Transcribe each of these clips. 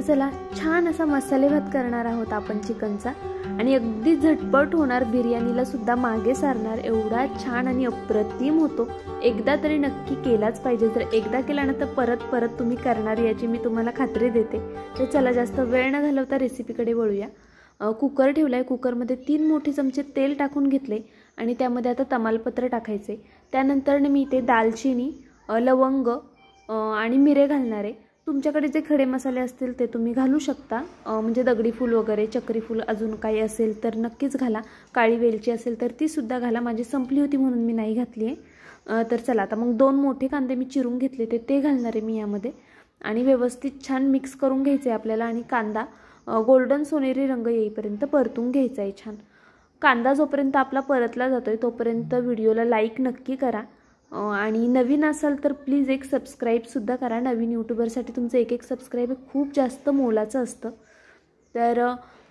तर चला छान असा मसाले भात करणार आहोत आपण चिकनचा, आणि अगदी झटपट होणार, बिर्याणीला सुद्धा मागे सारणार एवढा छान आणि अप्रतिम होतो। एकदा तरी नक्की केलाच पाहिजे, जर एकदा केला ना तर परत परत तुम्ही करणार याची मी तुम्हाला खात्री देते। तर चला जास्त वेळ न घालवता रेसिपीकडे वळूया। कुकर ठेवलाय, कुकरमध्ये 3 मोठे चमचे तेल टाकून घेतले आणि त्यामध्ये आता तमालपत्र टाकायचे। त्यानंतर मी इथे दालचिनी, लवंग आणि मिरे घालणार आहे। तुमच्याकडे जे खडे मसाले असतील ते तुम्ही घालू शकता, म्हणजे दगडी फूल वगैरे, चक्री फूल अजून काही असेल तर नक्कीच घाला। काळी वेलची असेल तर ती सुद्धा घाला, माझी संपली होती म्हणून मी नाही घातली आहे। तर चला आता मग 2 मोठे कांदे मी चिरून घेतले ते घालणार आहे मी यामध्ये, आणि व्यवस्थित छान मिक्स करून घ्यायचे आपल्याला। आणि कांदा गोल्डन सोनेरी रंग येईपर्यंत परतून घ्यायचा आहे छान। कांदा जोपर्यंत आपला परतला जातोय तोपर्यंत व्हिडिओला लाईक नक्की करा, आणि नवीन असाल तर प्लीज एक सबस्क्राईब सुद्धा करा। नवीन यूट्यूबरसाठी तुमचं एक सबस्क्राईब खूप जास्त मोलाचं असतं। तर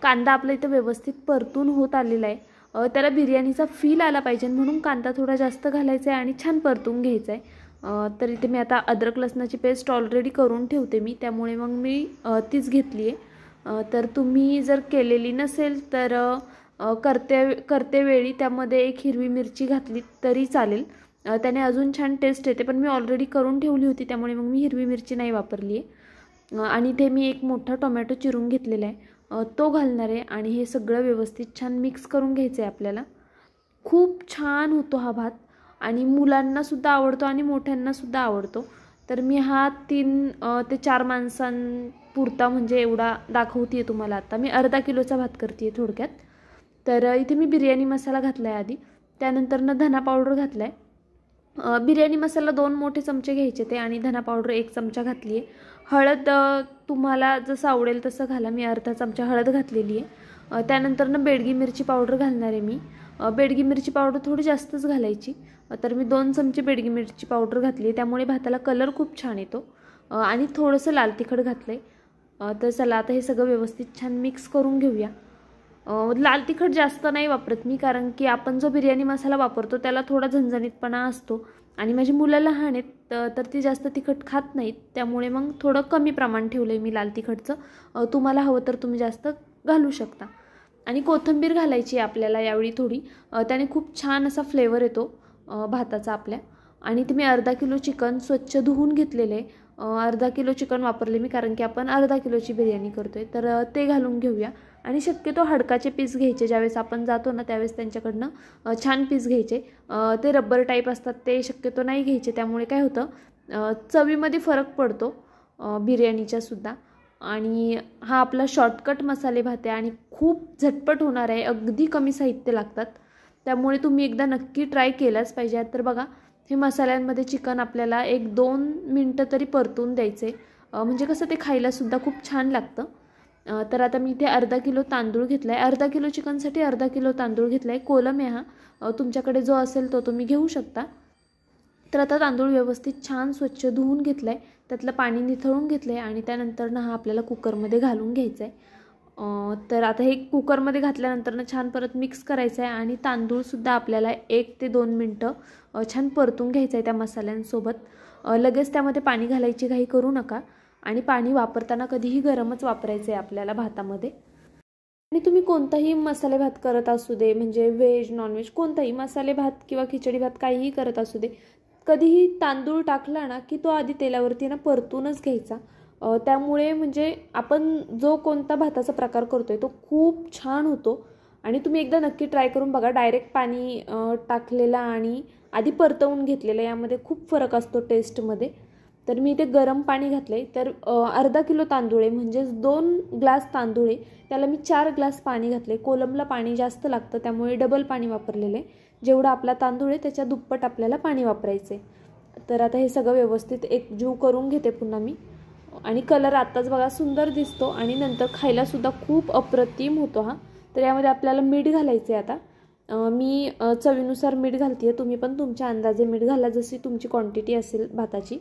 कांदा आपला इथं व्यवस्थित परतून होत आलेला आहे, त्याला बिर्याणीचा फील आला पाहिजे म्हणून कांदा थोडा जास्त घालायचा आहे आणि छान परतून घ्यायचा आहे। तर इथे मी आता अद्रक लसणाची पेस्ट ऑलरेडी करून ठेवते मी, त्यामुळे मग मी तीच घेतली आहे। तर तुम्ही जर केलेली नसेल तर करते वेळी त्यामध्ये एक हिरवी मिरची घातली तरी चालेल, त्याने अजून छान टेस्ट येते, पण मी ऑलरेडी करून ठेवली होती त्यामुळे मग मी हिरवी मिरची नाही वापरली आहे। आणि ते मी एक मोठा टोमॅटो चिरून घेतलेला आहे, तो घालणार आहे आणि हे सगळं व्यवस्थित छान मिक्स करून घ्यायचं आहे आपल्याला। खूप छान होतो हा भात आणि मुलांना सुद्धा आवडतो आणि मोठ्यांना सुद्धा आवडतो। तर मी हा 3 ते 4 माणसांपुरता म्हणजे एवढा दाखवते तुम्हाला। आता मी अर्धा किलोचा भात करते थोडक्यात। तर इथे मी बिर्याणी मसाला घातला आहे आधी, त्यानंतर धना पावडर घातला आहे। बिर्याणी मसाला 2 मोठे चमचे घ्यायचे ते, आणि धना पावडर 1 चमचा घातली आहे। हळद तुम्हाला जसं आवडेल तसं घाला, मी अर्धा चमचा हळद घातलेली आहे। त्यानंतर बेडगी मिरची पावडर घालणार आहे मी। बेडगी मिरची पावडर थोडी जास्तच घालायची, तर मी 2 चमचे बेडगी मिरची पावडर घातली आहे, त्यामुळे भाताला कलर खूप छान येतो। आणि थोडंसं लाल तिखट घातलं आहे। तर चला आता हे सगळं व्यवस्थित छान मिक्स करून घेऊया। लाल तिखट जास्त नाही वापरत मी, कारण की आपण जो बिर्याणी मसाला वापरतो त्याला थोडा झणझणीतपणा असतो आणि माझी मुलं लहान आहेत तर ती जास्त तिखट खात नाहीत, त्यामुळे मग थोडं कमी प्रमाण ठेवलं आहे मी लाल तिखटचं। तुम्हाला हवं तर तुम्ही जास्त घालू शकता। आणि कोथिंबीर घालायची आपल्याला यावेळी थोडी, त्याने खूप छान असा फ्लेवर येतो भाताचा आपल्या। आणि ते मी अर्धा किलो चिकन स्वच्छ धुवून घेतलेले आहे, अर्धा किलो चिकन वापरले मी, कारण की आपण अर्धा किलोची बिर्याणी करतोय, तर ते घालून घेऊया। आणि शक्यतो हडकाचे पीस घ्यायचे, ज्यावेळेस आपण जातो ना त्यावेळेस त्यांच्याकडनं छान पीस घ्यायचे। ते रबर टाईप असतात ते शक्यतो नाही घ्यायचे, त्यामुळे काय होतं चवीमध्ये फरक पडतो बिर्याणीच्या सुद्धा। आणि हा आपला शॉर्टकट मसाले भात आहे आणि खूप झटपट होणार आहे, अगदी कमी साहित्य लागतात, त्यामुळे तुम्ही एकदा नक्की ट्राय केलाच पाहिजे। तर बघा हे मसाल्यांमध्ये चिकन आपल्याला 1-2 मिनटं तरी परतून द्यायचे, म्हणजे कसं ते खायला सुद्धा खूप छान लागतं। तर आता मी इथे अर्धा किलो तांदूळ घेतला आहे, अर्धा किलो चिकनसाठी अर्धा किलो तांदूळ घेतला आहे, कोलम आहे हा, तुमच्याकडे जो असेल तो तुम्ही घेऊ शकता। तर आता तांदूळ व्यवस्थित छान स्वच्छ धुवून घेतला आहे, त्यातलं पाणी निथळून घेतलं आहे आणि त्यानंतर हा आपल्याला कुकरमध्ये घालून घ्यायचा आहे। तर आता हे कुकरमध्ये घातल्यानंतर छान परत मिक्स करायचं आहे आणि तांदूळसुद्धा आपल्याला 1 ते 2 मिनटं छान परतून घ्यायचं आहे त्या मसाल्यांसोबत। लगेच त्यामध्ये पाणी घालायची घाई करू नका, आणि पाणी वापरताना कधीही गरमच वापरायचं आहे आपल्याला भातामध्ये। आणि तुम्ही कोणताही मसाले भात करत असू दे, म्हणजे व्हेज नॉनव्हेज कोणताही मसाले भात किंवा खिचडी भात काहीही करत असू दे, कधीही तांदूळ टाकला ना की तो आधी तेलावरती ना परतूनच घ्यायचा, त्यामुळे म्हणजे आपण जो कोणता भाताचा प्रकार करतोय तो खूप छान होतो। आणि तुम्ही एकदा नक्की ट्राय करून बघा, डायरेक्ट पाणी टाकलेला आणि आधी परतवून घेतलेलं यामध्ये खूप फरक असतो टेस्टमध्ये। तर मी इथे गरम पाणी घातलं आहे, तर अर्धा किलो तांदूळ आहे म्हणजेच 2 ग्लास तांदूळ आहे, त्याला मी 4 ग्लास पाणी घातले। कोलमला पाणी जास्त लागतं त्यामुळे डबल पाणी वापरलेलं आहे, जेवढा आपला तांदूळ आहे त्याच्या दुप्पट आपल्याला पाणी वापरायचं आहे। तर आता हे सगळं व्यवस्थित एकजीव करून घेते पुन्हा मी, आणि कलर आत्ताच बघा सुंदर दिसतो आणि नंतर खायलासुद्धा खूप अप्रतिम होतो हा। तर यामध्ये आपल्याला मीठ घालायचं आहे आता, मी चवीनुसार मीठ घालते आहे, तुम्ही पण तुमच्या अंदाजे मीठ घाला जशी तुमची क्वांटिटी असेल भाताची।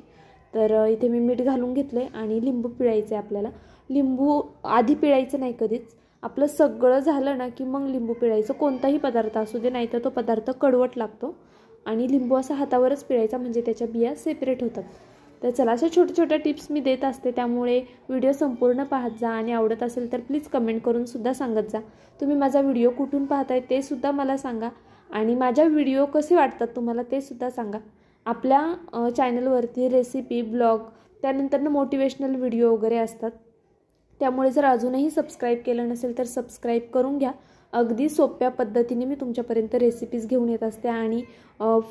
तर इथे मी मीठ घालून घेतलं आहे आणि लिंबू पिळायचं आहे आपल्याला। लिंबू आधी पिळायचं नाही कधीच, आपलं सगळं झालं ना की मग लिंबू पिळायचं, कोणताही पदार्थ असू दे, नाहीतर तो पदार्थ कडवट लागतो। आणि लिंबू असा हातावरच पिळायचा म्हणजे त्याच्या बिया सेपरेट होतात। तर चला, अशा छोट्या छोट्या टिप्स मी देत असते, त्यामुळे व्हिडिओ संपूर्ण पाहत जा आणि आवडत असेल तर प्लीज कमेंट करून सुद्धा सांगत जा. तुम्ही माझा व्हिडिओ कुठून पाहताय ते सुद्धा मला सांगा आणि माझ्या व्हिडिओ कसे वाटतात तुम्हाला ते सुद्धा सांगा. आपल्या चॅनलवरती रेसिपी, ब्लॉग, त्यानंतर मोटिवेशनल व्हिडिओ वगैरे असतात. त्यामुळे जर अजूनही सबस्क्राईब केलं नसेल तर सबस्क्राईब करून घ्या. अगदी सोप्या पद्धतीने मी तुमच्यापर्यंत रेसिपीज घेऊन येत असते आणि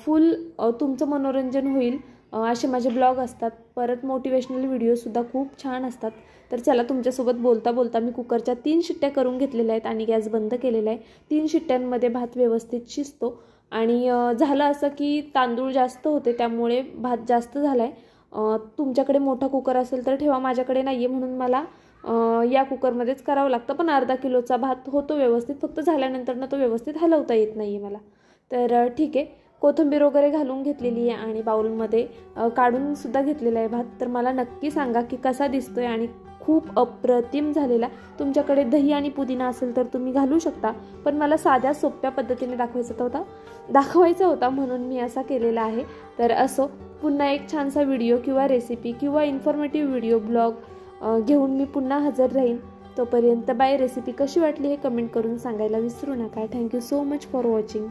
फुल तुमचं मनोरंजन होईल असे माझे ब्लॉग असतात. परत मोटिवेशनल व्हिडिओसुद्धा खूप छान असतात. तर चला, तुमच्यासोबत बोलता बोलता मी कुकरच्या 3 शिट्ट्या करून घेतलेल्या आहेत आणि गॅस बंद केलेला आहे. 3 शिट्ट्यांमध्ये भात व्यवस्थित शिजतो आणि झालं असं की तांदूळ जास्त होते त्यामुळे भात जास्त झाला आहे. तुमच्याकडे मोठा कुकर असेल तर ठेवा, माझ्याकडे नाही आहे म्हणून मला या कुकरमध्येच करावं लागतं. पण अर्धा किलोचा भात होतो व्यवस्थित, फक्त झाल्यानंतर तो व्यवस्थित हलवता येत नाही आहे मला. तर ठीक आहे, कोथिंबीर वगैरे घालून घेतलेली आहे आणि बाउलमध्ये काढून सुद्धा घेतलेला आहे भात. तर मला नक्की सांगा की कसा दिसतोय आणि खूप अप्रतिम झालेला. तुमच्याकडे दही आणि पुदिना असेल तर तुम्ही घालू शकता, पण मला साध्या सोप्या पद्धतीने दाखवायचा होता म्हणून मी असा केलेला आहे. तर असो, पुन्हा एक छानसा व्हिडिओ किंवा रेसिपी किंवा इन्फॉर्मेटिव्ह व्हिडिओ, ब्लॉग घेऊन मी पुन्हा हजर राहीन. तोपर्यंत बाय. रेसिपी कशी वाटली हे कमेंट करून सांगायला विसरू नका. Thank you so much for watching.